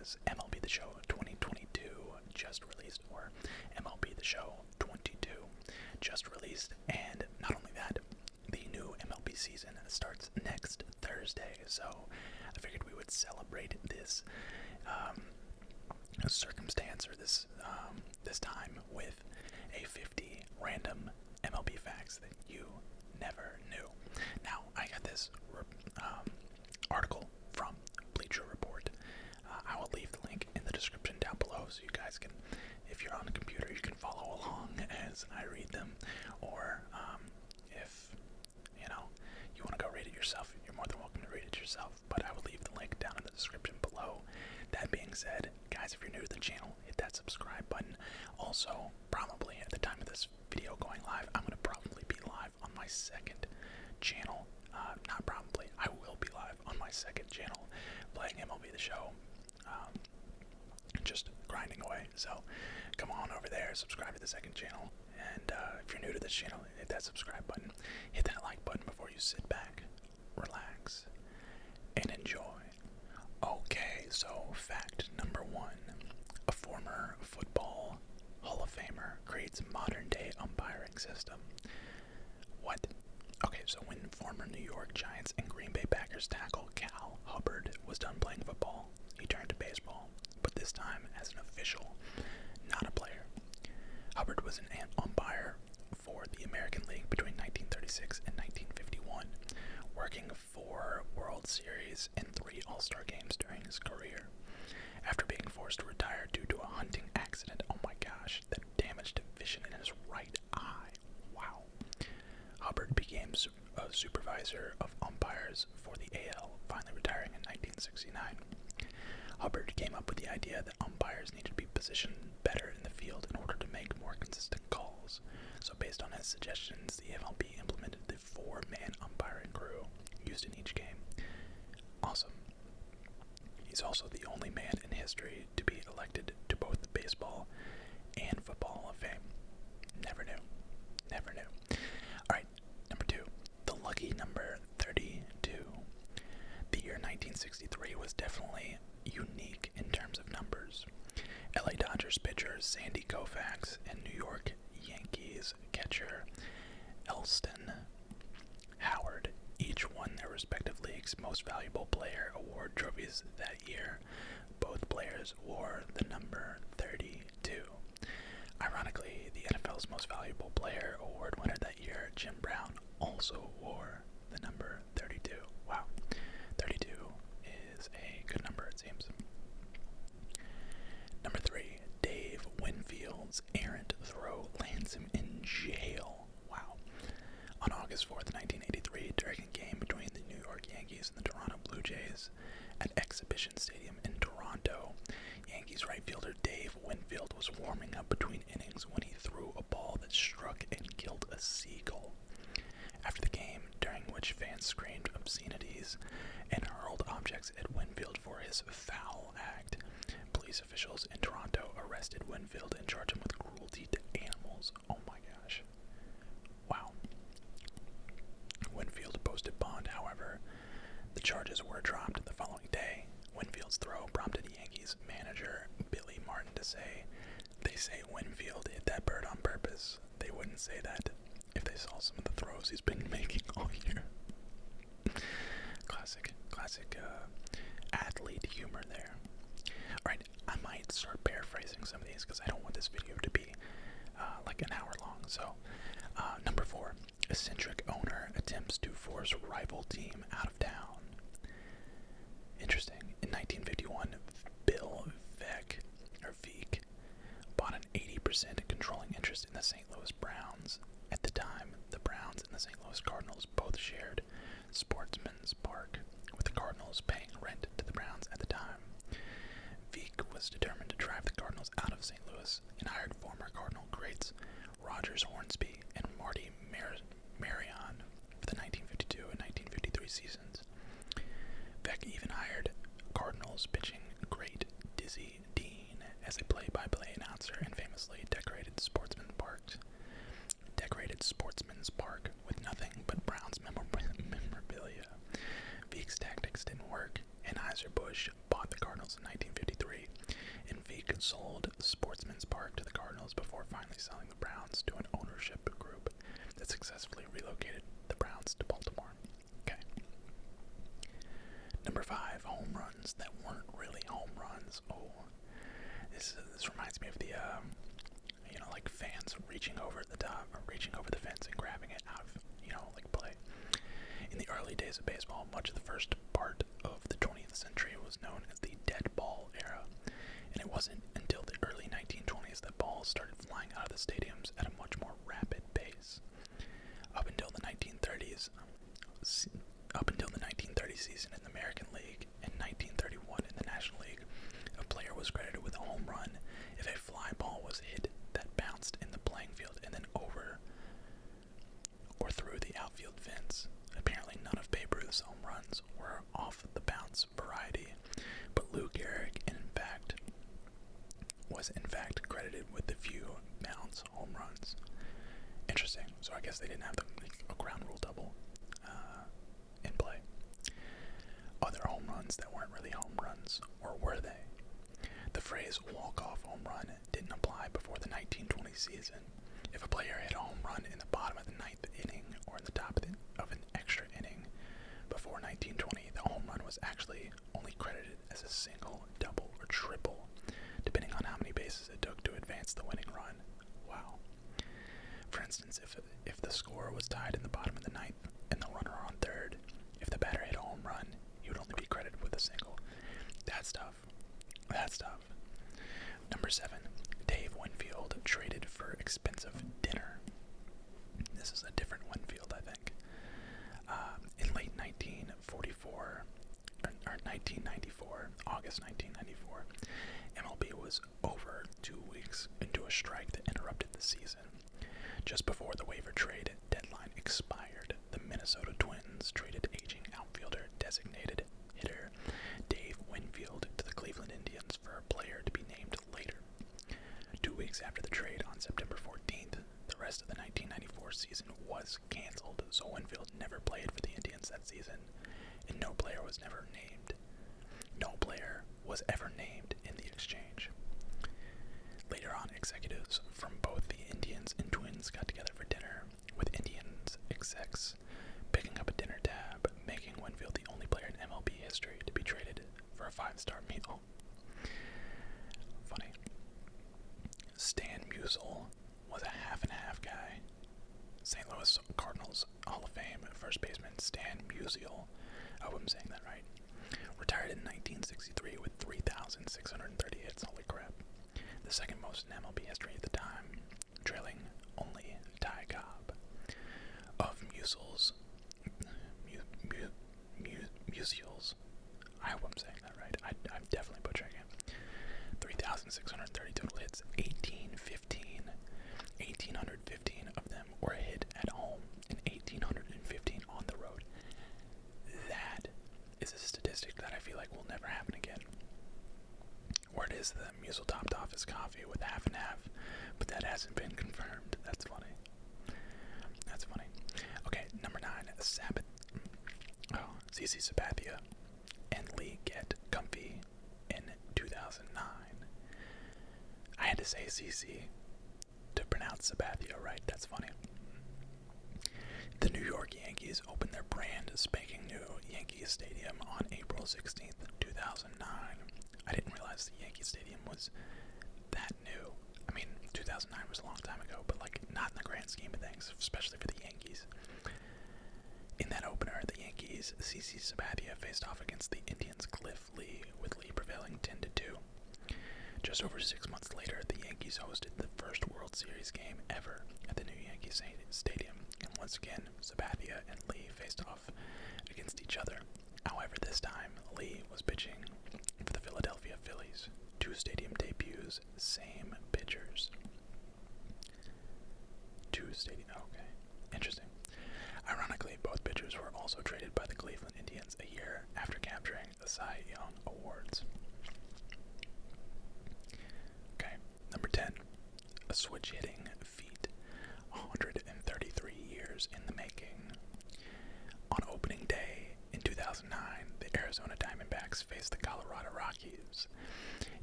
because MLB The Show 2022 just released, or MLB The Show 22 just released, and not only that, the new MLB season starts next Thursday, so I figured we would celebrate this circumstance, or this time, with a 50 random MLB facts that you never knew. Now, I got this article from Bleacher Report. I will leave the link in the description down below so you guys can, if you're on a computer, you can follow along as I read them, or if you want to go read it yourself, you're more than welcome to read it yourself, but I will leave the link down in the description below. That being said, guys, if you're new to the channel, hit that subscribe button. Also, probably at the time of this video going live, I'm going to probably be live on my second channel. Not probably, I will be live on my second channel playing MLB The Show. Just grinding away. So come on over there, subscribe to the second channel, and if you're new to this channel, hit that subscribe button, hit that like button before you sit back, relax, and enjoy. Okay, so fact number 1. A former football Hall of Famer creates modern-day umpiring system. What? Okay, so when former New York Giants and Green Bay Packers tackle Cal Hubbard was done playing football, he turned to baseball, but this time as an official, not a player. Hubbard was an umpire for the American League between 1936 and 1951, working 4 World Series and 3 All-Star games during his career. After being forced to retire due to a hunting accident, oh my gosh, that damaged vision in his right eye. Wow. Hubbard became a supervisor of umpires for the AL, finally retiring in 1969. Hubbard came up with the idea that umpires needed to be positioned better in the field in order to make more consistent calls. So based on his suggestions, the MLB implemented the 4-man umpiring crew used in each game. Awesome. He's also the only man in history to be elected to both the Baseball and Football Hall of Fame. Never knew. Never knew. Alright, number 2. The lucky number 32. The year 1963 was definitely unique in terms of numbers. LA Dodgers pitcher Sandy Koufax and New York Yankees catcher Elston Howard each won their respective leagues' Most Valuable Player award trophies that year. Both players wore the number 32. Ironically, the NFL's Most Valuable Player award winner that year, Jim Brown, also wore the number 32. Wow. 32 is a good number, it seems. Number 3, Dave Winfield's errant throw lands him in jail. Wow. On August 4th, 1983, during a game between the New York Yankees and the Toronto Blue Jays at Exhibition Stadium in Toronto, Yankees right fielder Dave Winfield was warming up between innings when he threw a ball that struck and killed a seagull. After the game, during which fans screamed obscenities and hurled objects at Winfield for his foul act, police officials in Toronto arrested Winfield and charged him with cruelty to animals. Oh my gosh. Wow. Winfield posted bond, however. The charges were dropped the following day. Winfield's throw prompted Yankees manager Billy Martin to say, "They say Winfield hit that bird on purpose. They wouldn't say that if they saw some of the throws he's been making all year." Classic athlete humor there. Alright, I might start paraphrasing some of these because I don't want this video to be like an hour long. So, number 4, eccentric owner attempts to force rival team out of town. Interesting. In 1951, Bill Veeck bought an 80% controlling interest in the St. Louis Browns. At the time, the Browns and the St. Louis Cardinals both shared Sportsman's Park, with the Cardinals paying rent to the Browns at the time. Veeck was determined to drive the Cardinals out of St. Louis and hired former Cardinal greats Rogers Hornsby and Marty Marion for the 1952 and 1953 seasons. Veeck even hired Cardinals pitching great Dizzy Dean as a play-by-play announcer and famously decorated Sportsman's Park with nothing but Browns memorabilia. Veeck's tactics didn't work, and Anheuser-Busch bought the Cardinals in 1953, and Veek sold Sportsman's Park to the Cardinals before finally selling the Browns to an ownership group that successfully relocated the Browns to Baltimore. Okay. Number 5, home runs that weren't really home runs. Oh, this reminds me of the like fans reaching over the top or reaching over the fence and grabbing it out of like play. In the early days of baseball, much of the first part of the 20th century was known as the dead ball era, and it wasn't until the early 1920s that balls started flying out of the stadiums at a much more rapid pace. Up until the 1930s season in the American League and 1931 in the National League, a player was credited with a home run if a fly ball was hit that bounced in the playing field and then over or through the outfield fence. Apparently none of Babe Ruth's home runs were off the bounce variety, but Lou Gehrig was in fact credited with the few bounce home runs. Interesting. So I guess they didn't have a ground rule double in play. Other home runs that weren't really home runs, or were they? The phrase walk-off home run didn't apply before the 1920 season. If a player hit a home run in the bottom of the ninth inning or in the top of an extra inning before 1920, the home run was actually only credited as a single, double, or triple, depending on how many bases it took to advance the winning run. Wow. For instance, if the score was tied in the bottom of the ninth and the runner on third, if the batter hit a home run, he would only be credited with a single. That's tough. That's tough. Number 7, Dave Winfield traded for expensive dinner. This is a different Winfield, I think. In late 1944, or 1994, August 1994, MLB was over 2 weeks into a strike that interrupted the season. Just before the waiver trade deadline expired, the Minnesota Twins traded aging outfielder designated hitter Dave Winfield to the Cleveland Indians for a player to be named later. 2 weeks after the trade, on September 14th, the rest of the 1994 season was canceled, so Winfield never played for the Indians that season, and no player was ever named in the exchange. Later on, executives from both the Indians and Twins got together for dinner, with Indians execs picking up a dinner tab, making Winfield the only player in MLB history to be traded for a 5-star meal. Funny. Stan Musial was a half-and-half guy. St. Louis Cardinals Hall of Fame first baseman Stan Musial, I hope I'm saying that right, retired in 1963 with 3,630 hits. Holy crap. The second most in MLB history at the time, trailing only Ty Cobb. Of Musial's, I hope I'm saying that right. I'm definitely butchering it. 3,630 total hits, 1,815 of them were hit at home, and 1,815 on the road. That is a statistic that I feel like will never happen again. Word is that Musial topped off his coffee with half and half, but that hasn't been confirmed. That's funny. That's funny. Okay, number 9, CC Sabathia and Lee Get Comfy in 2009. I had to say CC to pronounce Sabathia right. That's funny. The New York Yankees opened their brand spanking new Yankee Stadium on April 16th, 2009. I didn't realize the Yankee Stadium was that new. I mean, 2009 was a long time ago, but like not in the grand scheme of things, especially for the Yankees. In that opener, the Yankees' CC Sabathia faced off against the Indians' Cliff Lee, with Lee prevailing 10-2. Just over 6 months later, the Yankees hosted the first World Series game ever at the new Yankee Stadium, and once again, Sabathia and Lee faced off against each other. However, this time, Lee was pitching for the Philadelphia Phillies. 2 stadium debuts, same pitchers. Okay, interesting. Ironically, both pitchers were also traded by the Cleveland Indians a year after capturing the Cy Young Awards. Okay, number 10, a switch-hitting feat, 133 years in the making. On opening day in 2009, the Arizona Diamondbacks Diamondbacks faced the Colorado Rockies.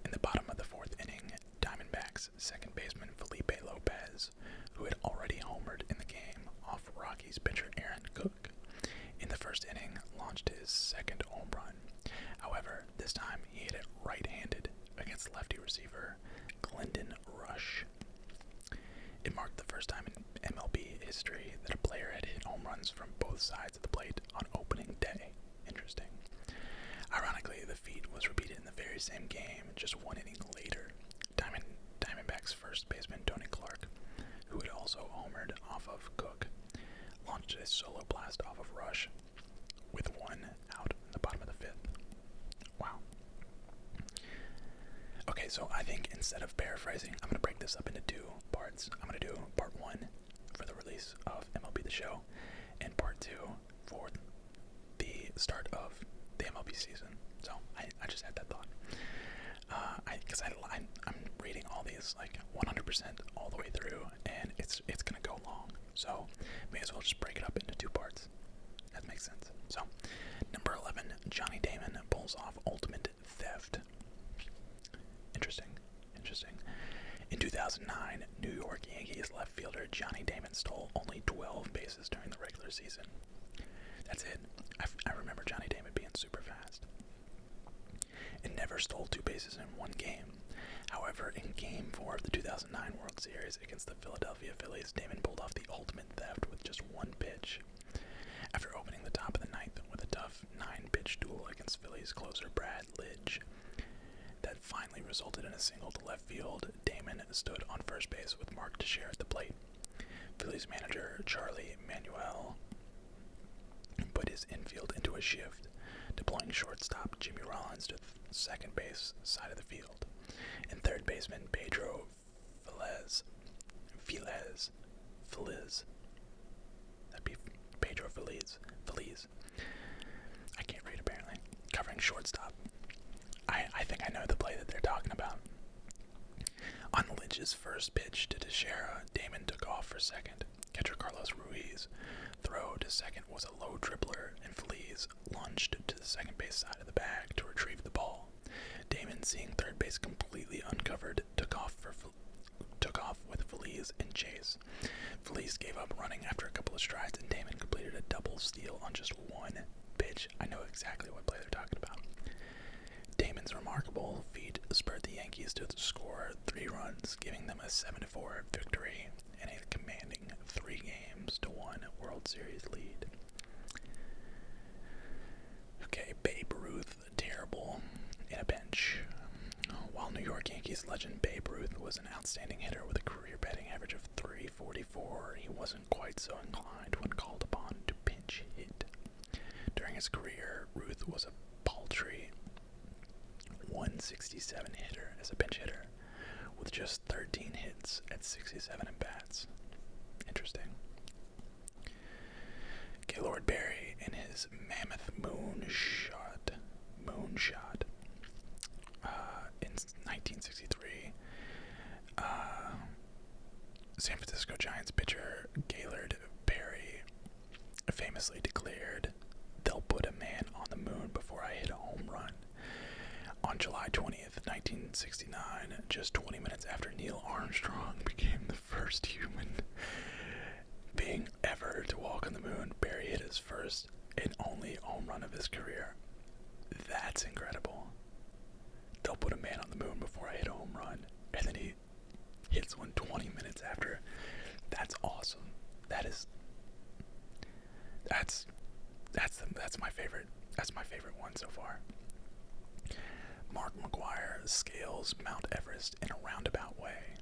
In the bottom of the fourth inning, Diamondbacks second baseman Felipe Lopez, who had already homered in the game off Rockies pitcher Aaron Cook, in the first inning launched his second home run. However, this time he hit it right-handed against lefty receiver Glendon Rush. It marked the first time in MLB history that a player had hit home runs from both sides of the plate on opening day. Interesting. Ironically, the feat was repeated in the very same game, just one inning later. Diamondbacks first baseman Tony Clark, who had also homered off of Cook, launched a solo blast off of Rush with one out in the bottom of the fifth. Wow. Okay, so I think instead of paraphrasing, I'm going to break this up into two parts. I'm going to do part one for the release of MLB The Show, and part two for the start of the MLB season. So I just had that thought. Because I'm reading all these like 100% all the way through, and it's going to go long. So may as well just break it up into two parts. That makes sense. So, number 11, Johnny Damon pulls off ultimate theft. Interesting. In 2009, New York Yankees left fielder Johnny Damon stole only 12 bases during the regular season. That's it. I remember Johnny Damon being super fast. And never stole 2 bases in one game. However, in Game 4 of the 2009 World Series against the Philadelphia Phillies, Damon pulled off the ultimate theft with just one pitch. After opening the top of the ninth with a tough 9-pitch duel against Phillies closer Brad Lidge, that finally resulted in a single to left field, Damon stood on first base with Mark Teixeira at the plate. Phillies manager Charlie Manuel put his infield into a shift, deploying shortstop Jimmy Rollins to second base side of the field, and third baseman Pedro Feliz. That'd be Pedro Feliz. I can't read apparently. Covering shortstop. I think I know the play that they're talking about. On Lidge's first pitch to Teixeira, Damon took off for second. Catcher Carlos Ruiz's throw to second was a low dribbler, and Feliz lunged to the second base side of the bag to retrieve the ball. Damon, seeing third base completely uncovered, took off with Feliz in chase. Feliz gave up running after a couple of strides, and Damon completed a double steal on just one pitch. I know exactly what play they're talking about. Damon's remarkable feat spurred the Yankees to score 3 runs, giving them a 7-4 victory and a commanding 3-1 World Series lead. Okay, Babe Ruth, terrible in a pinch. While New York Yankees legend Babe Ruth was an outstanding hitter with a career batting average of .344, he wasn't quite so inclined when called upon to pinch hit. During his career, Ruth was a paltry 167 hitter as a pinch hitter, with just 13 hits at 67 at-bats. Interesting. Gaylord Barry in his mammoth moonshot in 1963. San Francisco Giants pitcher Gaylord Barry famously declared, "They'll put a man on the moon before I hit a home run." On July 20th, 1969, just 20 minutes after Neil Armstrong became the first human being ever to walk on the moon, Barry hit his first and only home run of his career. That's incredible. They'll put a man on the moon before I hit a home run, and then he hits one 20 minutes after. That's awesome. That's my favorite. That's my favorite one so far. Mark McGwire scales Mount Everest in a roundabout way.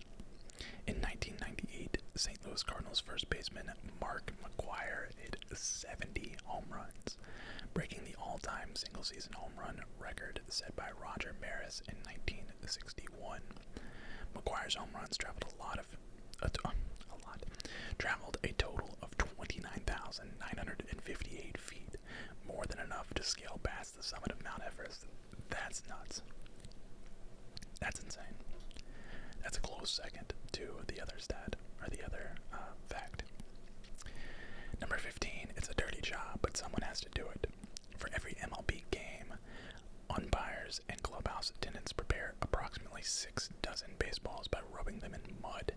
In 1998, St. Louis Cardinals first baseman Mark McGwire hit 70 home runs, breaking the all-time single-season home run record set by Roger Maris in 1961. McGwire's home runs traveled a total of 29,958 feet, more than enough to scale past the summit of Mount Everest. That's nuts. That's insane. That's a close second to the other stat, or the other fact. Number 15, it's a dirty job, but someone has to do it. For every MLB game Umpires and clubhouse attendants prepare approximately 6 dozen baseballs by rubbing them in mud.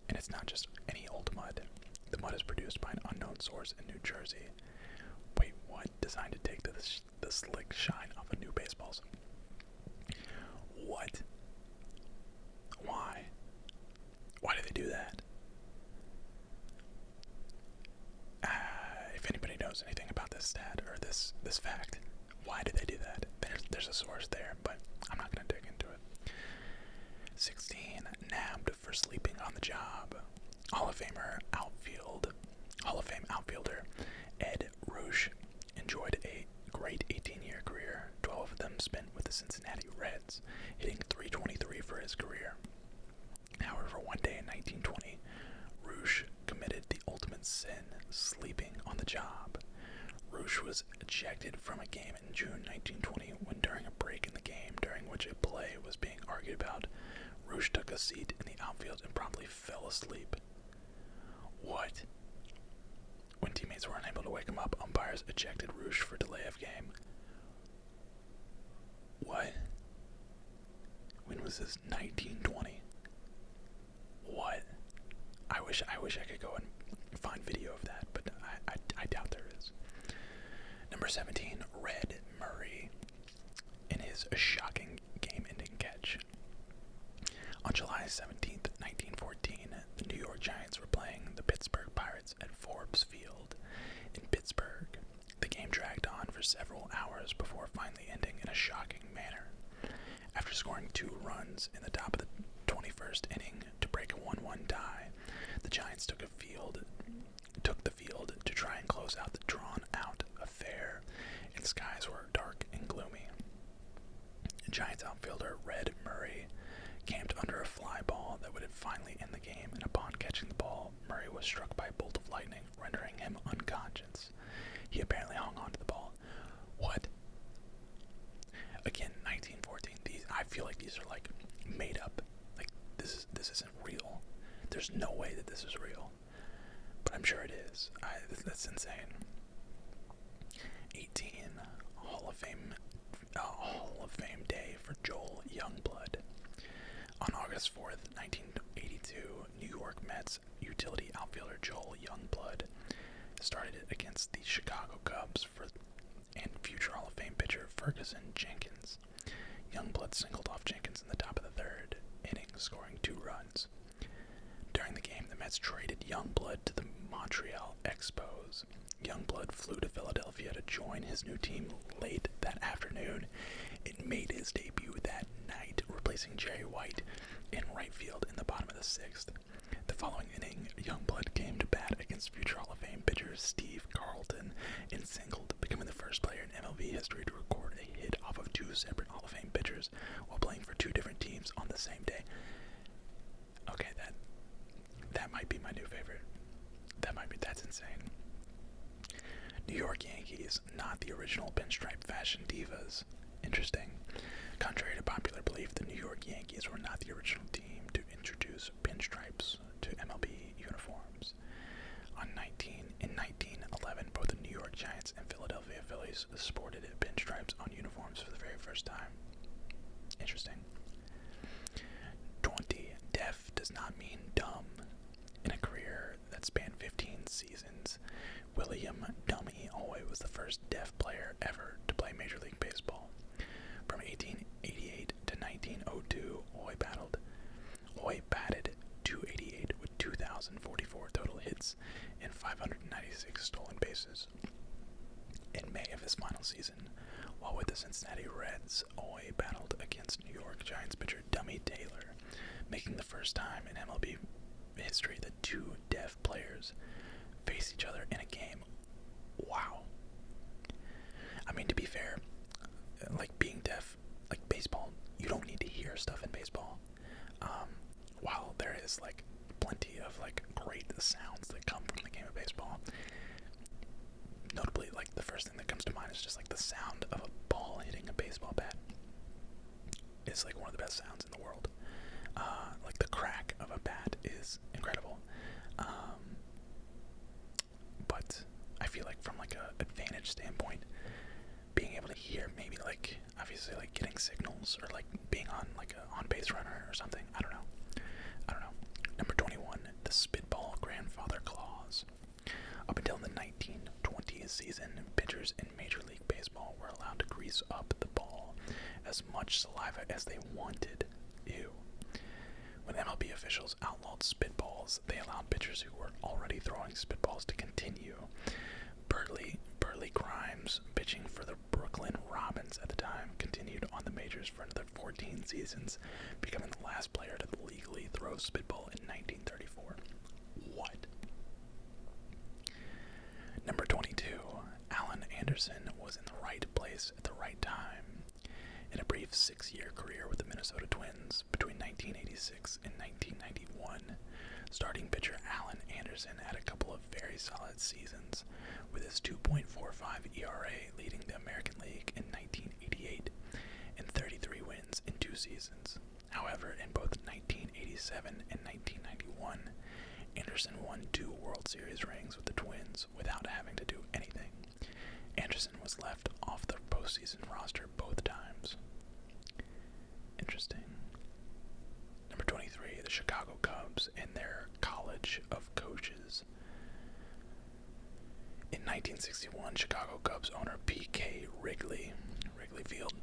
And it's not just any old mud. The mud is produced by an unknown source in New Jersey. Wait, what? Designed to take the slick shine off of new baseballs. What? Why? Why do they do that? If anybody knows anything about this stat or this fact, why do they do that? There's a source there, but I'm not going to dig into it. 16, nabbed for sleeping on the job. Hall of Fame outfielder Ed Roush enjoyed a great 18-year career, 12 of them spent with the Cincinnati Reds, hitting .323 for his career. However, one day in 1920, Roush committed the ultimate sin, sleeping on the job. Roush was ejected from a game in June 1920 when, during a break in the game during which a play was being argued about, Roush took a seat in the outfield and promptly fell asleep. What? When teammates were unable to wake him up, umpires ejected Roush for delay of game. What? When was this? 1920? What? I wish I could go and find video of that, but I doubt there is. Number 17, Red Murray in his shocking game-ending catch. On July 17th, 1914, the New York Giants were playing the Pittsburgh Pirates at Forbes Field in Pittsburgh. The game dragged on for several hours before finally ending in a shocking manner. After scoring 2 runs in the top of the 21st inning to break a 1-1 tie, the Giants took the field to try and close out the drawn-out affair, and skies were dark and gloomy. Giants outfielder Red Murray camped under a fly ball that would finally end the game, and upon catching the ball, Murray was struck by a bolt of lightning, rendering him unconscious. He apparently hung onto the ball. What? Again, 1914. I feel like these are like made up. Like this isn't real. There's no way that this is real, but I'm sure it is. That's insane. 18, Hall of Fame Day for Joel Youngblood. On August 4th, 1982, New York Mets utility outfielder Joel Youngblood started it against the Chicago Cubs and future Hall of Fame pitcher Ferguson Jenkins. Youngblood singled off Jenkins in the top of the 3rd inning, scoring 2 runs. During the game, the Mets traded Youngblood to the Montreal Expos. Youngblood flew to Philadelphia to join his new team late that afternoon and made his debut that night, replacing Jerry White in right field in the bottom of the 6th. The following inning, Youngblood came to bat against future Hall of Fame pitcher Steve Carlton and singled, becoming the first player in MLB history to record a hit off of 2 separate Hall of Fame pitchers while playing for 2 different teams on the same day. Okay, that might be my new favorite. That's insane. New York Yankees, not the original pinstripe fashion divas. Interesting. Contrary to popular belief, the New York Yankees were not the original team to introduce pinstripes to MLB uniforms. In 1911, both the New York Giants and Philadelphia Phillies sported pinstripes on uniforms for the very first time. Interesting. 20. Deaf does not mean dumb. In a career that spanned 15 seasons, William Dummy Hoy was the first deaf player ever to play Major League Baseball. From 1888 to 1902, Hoy batted .288 with 2,044 total hits and 596 stolen bases. In May of his final season, while with the Cincinnati Reds, Hoy battled against New York Giants pitcher Dummy Taylor, making the first time in MLB history that 2 deaf players face each other in a game. Wow. I mean, to be fair, like being deaf, like baseball, you don't need to hear stuff in baseball. While there is like plenty of like great sounds that come from the game of baseball, notably like the first thing that comes to mind is just like the sound of a ball hitting a baseball bat. It's like one of the best sounds in the world. Like the crack of a bat is incredible. But I feel like from like a advantage standpoint, being able to hear maybe like obviously like getting signals or like being on like a on base runner or something. I don't know. Number 21, the spitball grandfather clause. Up until the 1920s season, pitchers in Major League Baseball were allowed to grease up the ball as much saliva as they wanted. Ew. When MLB officials outlawed spitballs, they allowed pitchers who were already throwing spitballs to continue. Burley Grimes, pitching for the Brooklyn Robins at the time, continued on the majors for another 14 seasons, becoming the last player to legally throw spitball in 1934. What? Number 22, Alan Anderson was in the right place at the right time. In a brief 6-year career with the Minnesota Twins between 1986 and 1991, starting pitcher Alan Anderson had a couple of very solid seasons, with his 2.45 ERA leading the American League in 1988 and 33 wins in 2 seasons. However, in both 1987 and 1991, Anderson won 2 World Series rings with the Twins without having to do anything. Anderson was left off the postseason roster both times. Interesting. Number 23, the Chicago Cubs and their College of Coaches. In 1961, Chicago Cubs owner P.K. Wrigley Field,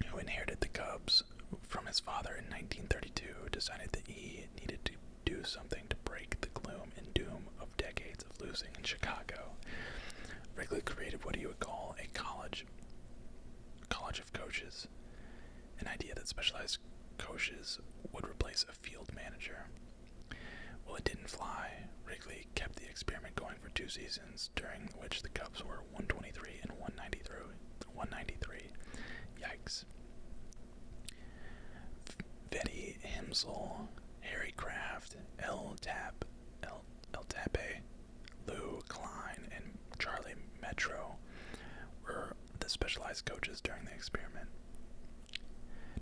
who inherited the Cubs from his father in 1932, decided that he needed to do something to break the gloom and doom of decades of losing in Chicago. Wrigley created what he would call a college of coaches, an idea that specialized coaches would replace a field manager. Well, it didn't fly. Wrigley kept the experiment going for 2 seasons, during which the Cubs were 123 and 193. Yikes. Vetty Himsel, Harry Kraft, L. Tappe, Lou Klein, and Charlie Metro were the specialized coaches during the experiment.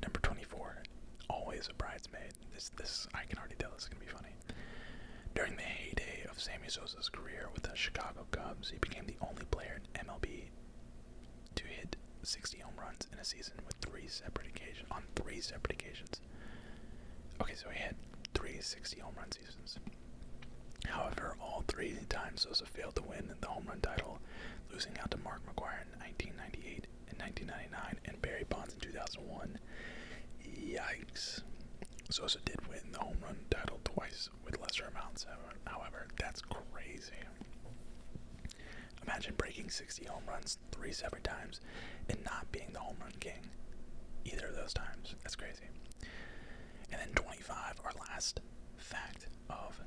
Number 24, always a bridesmaid. This I can already tell this is going to be funny. During the heyday of Sammy Sosa's career with the Chicago Cubs, he became the only player in MLB to hit 60 home runs in a season with 3 separate occasions. Okay, so he had 3 60 home run seasons. However, all 3 times Sosa failed to win the home run title, losing out to Mark McGwire in 1998 and 1999 and Barry Bonds in 2001. Yikes. Sosa did win the home run title twice with lesser amounts, however, that's crazy. Imagine breaking 60 home runs 3 separate times and not being the home run king either of those times. That's crazy. And then 25, our last fact of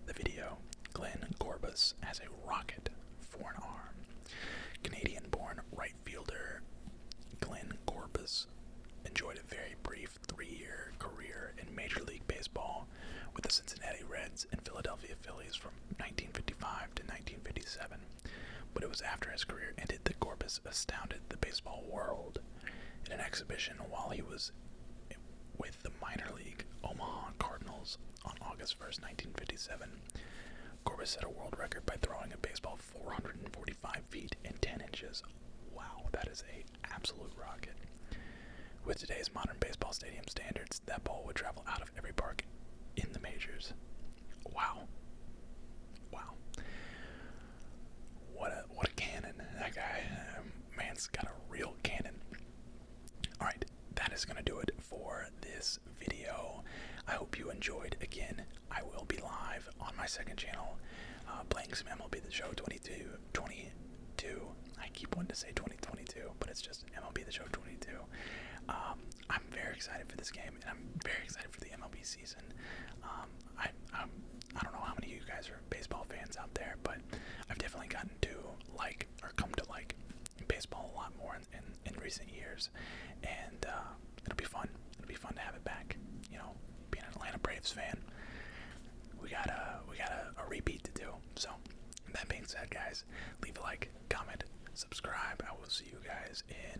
the video. Glenn Corbus has a rocket for an arm. Canadian-born right fielder Glenn Corbus enjoyed a very brief 3-year career in Major League Baseball with the Cincinnati Reds and Philadelphia Phillies from 1955 to 1957. But it was after his career ended that Corbus astounded the baseball world in an exhibition while he was with the minor league Omaha Cardinals on August 1st, 1957. Corbus set a world record by throwing a baseball 445 feet and 10 inches. Wow, that is a absolute rocket. With today's modern baseball stadium standards, that ball would travel out of every park in the majors. Wow. What a cannon. That guy, man's got a real cannon. Alright, that is going to do it for this video. I hope you enjoyed. Again, I will be live on my second channel, playing some MLB The Show 22. I keep wanting to say 2022, but it's just MLB The Show 22. I'm very excited for this game, and I'm very excited for the MLB season. I don't know how many of you guys are baseball fans out there, but I've definitely gotten to come to like baseball a lot more in recent years, and it'll be fun. It'll be fun to have it back. You know, being an Atlanta Braves fan, we got a repeat to do. So, that being said, guys, leave a like, comment, subscribe. I will see you guys in